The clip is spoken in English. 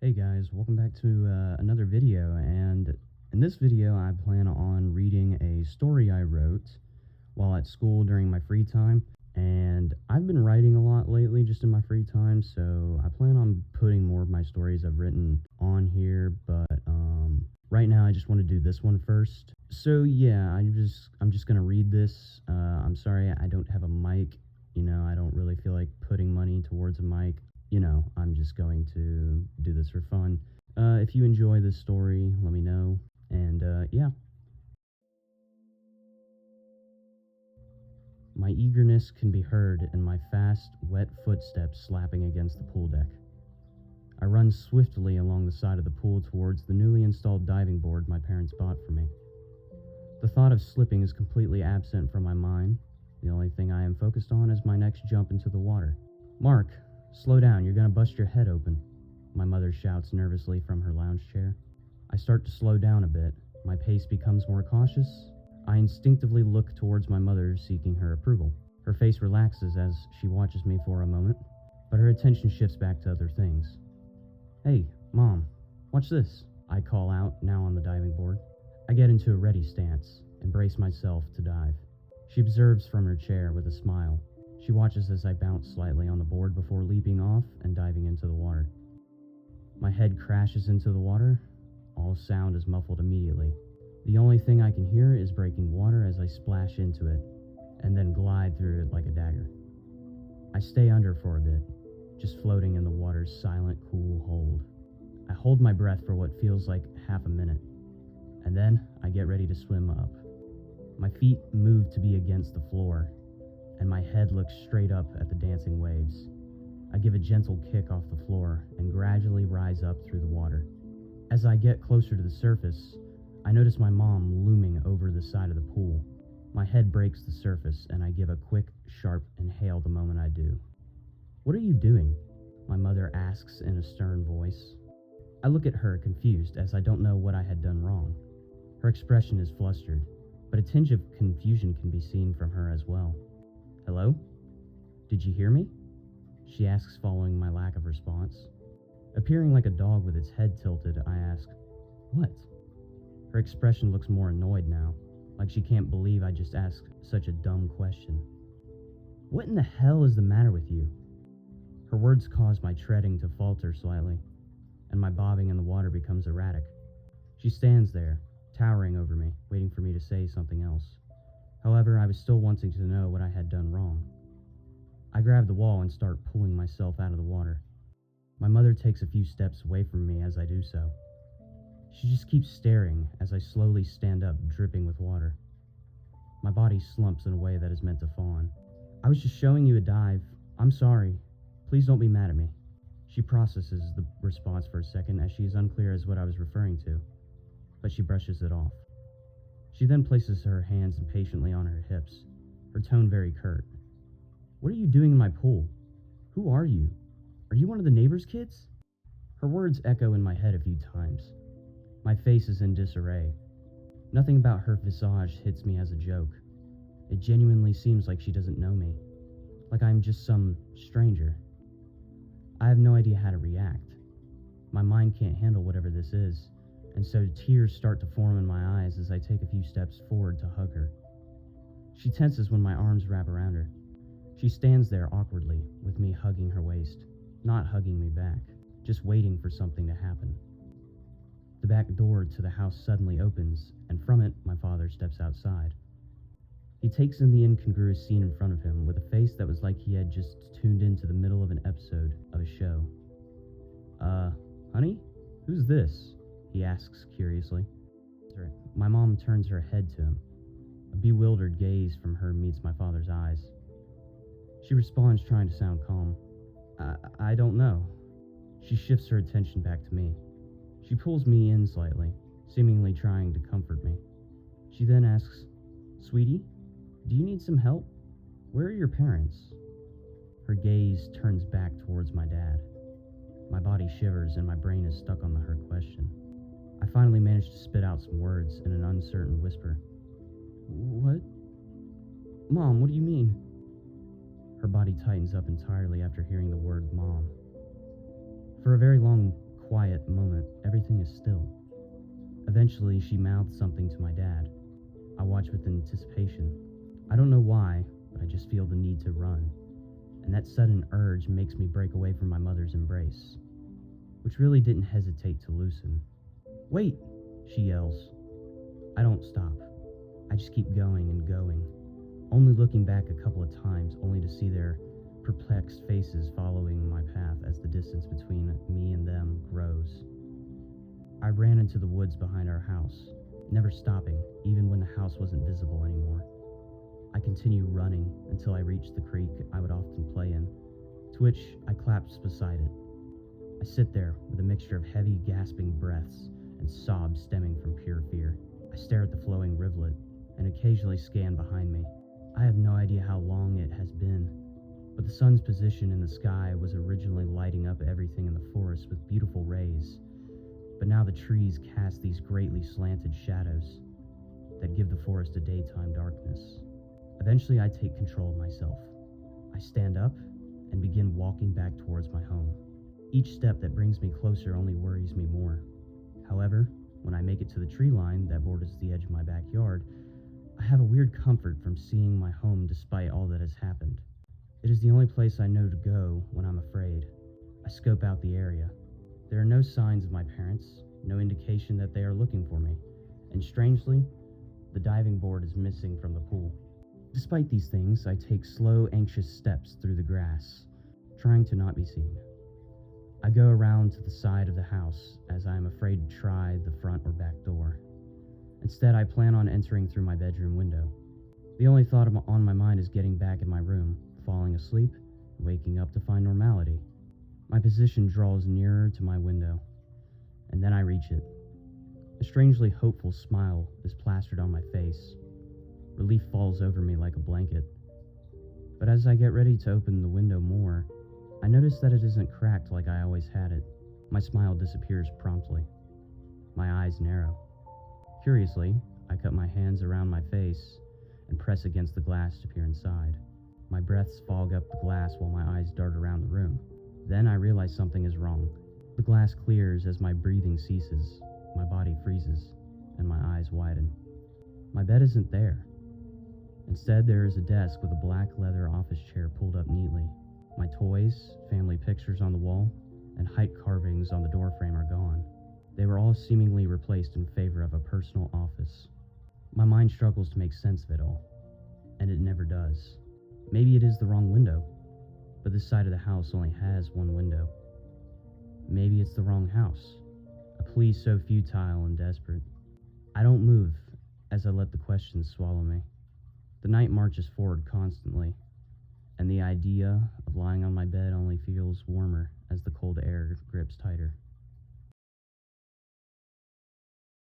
Hey guys, welcome back to another video, and in this video I plan on reading a story I wrote while at school during my free time. And I've been writing a lot lately just in my free time, so I plan on putting more of my stories I've written on here, but right now I just want to do this one first. So yeah, I'm just gonna read this. I'm sorry I don't have a mic. I don't really feel like putting money towards a mic. I'm just going to do this for fun. If you enjoy this story, let me know. And yeah. My eagerness can be heard in my fast, wet footsteps slapping against the pool deck. I run swiftly along the side of the pool towards the newly installed diving board my parents bought for me. The thought of slipping is completely absent from my mind. The only thing I am focused on is my next jump into the water. "Mark, slow down, you're gonna bust your head open," my mother shouts nervously from her lounge chair. I start to slow down a bit. My pace becomes more cautious. I instinctively look towards my mother, seeking her approval. Her face relaxes as she watches me for a moment, but her attention shifts back to other things. "Hey, Mom, watch this," I call out, now on the diving board. I get into a ready stance and brace myself to dive. She observes from her chair with a smile. She watches as I bounce slightly on the board before leaping off and diving into the water. My head crashes into the water. All sound is muffled immediately. The only thing I can hear is breaking water as I splash into it, and then glide through it like a dagger. I stay under for a bit, just floating in the water's silent, cool hold. I hold my breath for what feels like half a minute, and then I get ready to swim up. My feet move to be against the floor, and my head looks straight up at the dancing waves. I give a gentle kick off the floor and gradually rise up through the water. As I get closer to the surface, I notice my mom looming over the side of the pool. My head breaks the surface, and I give a quick, sharp inhale the moment I do. "What are you doing?" my mother asks in a stern voice. I look at her, confused, as I don't know what I had done wrong. Her expression is flustered, but a tinge of confusion can be seen from her as well. "Hello? Did you hear me?" she asks, following my lack of response. Appearing like a dog with its head tilted, I ask, "What?" Her expression looks more annoyed now, like she can't believe I just asked such a dumb question. "What in the hell is the matter with you?" Her words cause my treading to falter slightly, and my bobbing in the water becomes erratic. She stands there, towering over me, waiting for me to say something else. However, I was still wanting to know what I had done wrong. I grab the wall and start pulling myself out of the water. My mother takes a few steps away from me as I do so. She just keeps staring as I slowly stand up, dripping with water. My body slumps in a way that is meant to fawn. "I was just showing you a dive. I'm sorry. Please don't be mad at me." She processes the response for a second as she is unclear as what I was referring to, but she brushes it off. She then places her hands impatiently on her hips, her tone very curt. "What are you doing in my pool? Who are you? Are you one of the neighbors' kids?" Her words echo in my head a few times. My face is in disarray. Nothing about her visage hits me as a joke. It genuinely seems like she doesn't know me, like I'm just some stranger. I have no idea how to react. My mind can't handle whatever this is, and so tears start to form in my eyes as I take a few steps forward to hug her. She tenses when my arms wrap around her. She stands there awkwardly, with me hugging her waist, not hugging me back, just waiting for something to happen. The back door to the house suddenly opens, and from it, my father steps outside. He takes in the incongruous scene in front of him with a face that was like he had just tuned into the middle of an episode of a show. Honey? Who's this?" he asks curiously. My mom turns her head to him. A bewildered gaze from her meets my father's eyes. She responds, trying to sound calm. I don't know." She shifts her attention back to me. She pulls me in slightly, seemingly trying to comfort me. She then asks, "Sweetie, do you need some help? Where are your parents?" Her gaze turns back towards my dad. My body shivers and my brain is stuck on her question. I finally manage to spit out some words in an uncertain whisper. "What? Mom, what do you mean?" Her body tightens up entirely after hearing the word "mom." For a very long, quiet moment, everything is still. Eventually, she mouthed something to my dad. I watch with anticipation. I don't know why, but I just feel the need to run. And that sudden urge makes me break away from my mother's embrace, which really didn't hesitate to loosen. "Wait!" she yells. I don't stop. I just keep going and going, only looking back a couple of times only to see their perplexed faces following my path as the distance between me and them grows. I ran into the woods behind our house, never stopping, even when the house wasn't visible anymore. I continue running until I reached the creek I would often play in, to which I collapsed beside it. I sit there with a mixture of heavy, gasping breaths and sobs stemming from pure fear. I stare at the flowing rivulet and occasionally scan behind me. I have no idea how long it has been, but the sun's position in the sky was originally lighting up everything in the forest with beautiful rays, but now the trees cast these greatly slanted shadows that give the forest a daytime darkness. Eventually, I take control of myself. I stand up and begin walking back towards my home. Each step that brings me closer only worries me more. However, when I make it to the tree line that borders the edge of my backyard, I have a weird comfort from seeing my home despite all that has happened. It is the only place I know to go when I'm afraid. I scope out the area. There are no signs of my parents, no indication that they are looking for me, and strangely, the diving board is missing from the pool. Despite these things, I take slow, anxious steps through the grass, trying to not be seen. I go around to the side of the house as I am afraid to try the front or back door. Instead, I plan on entering through my bedroom window. The only thought on my mind is getting back in my room, falling asleep, and waking up to find normality. My position draws nearer to my window, and then I reach it. A strangely hopeful smile is plastered on my face. Relief falls over me like a blanket. But as I get ready to open the window more, I notice that it isn't cracked like I always had it. My smile disappears promptly. My eyes narrow. Curiously, I cut my hands around my face and press against the glass to peer inside. My breaths fog up the glass while my eyes dart around the room. Then I realize something is wrong. The glass clears as my breathing ceases, my body freezes, and my eyes widen. My bed isn't there. Instead, there is a desk with a black leather office chair pulled up neatly. My toys, family pictures on the wall, and height carvings on the doorframe are gone. They were all seemingly replaced in favor of a personal office. My mind struggles to make sense of it all, and it never does. Maybe it is the wrong window, but this side of the house only has one window. Maybe it's the wrong house, a plea so futile and desperate. I don't move as I let the questions swallow me. The night marches forward constantly, and the idea of lying on my bed only feels warmer as the cold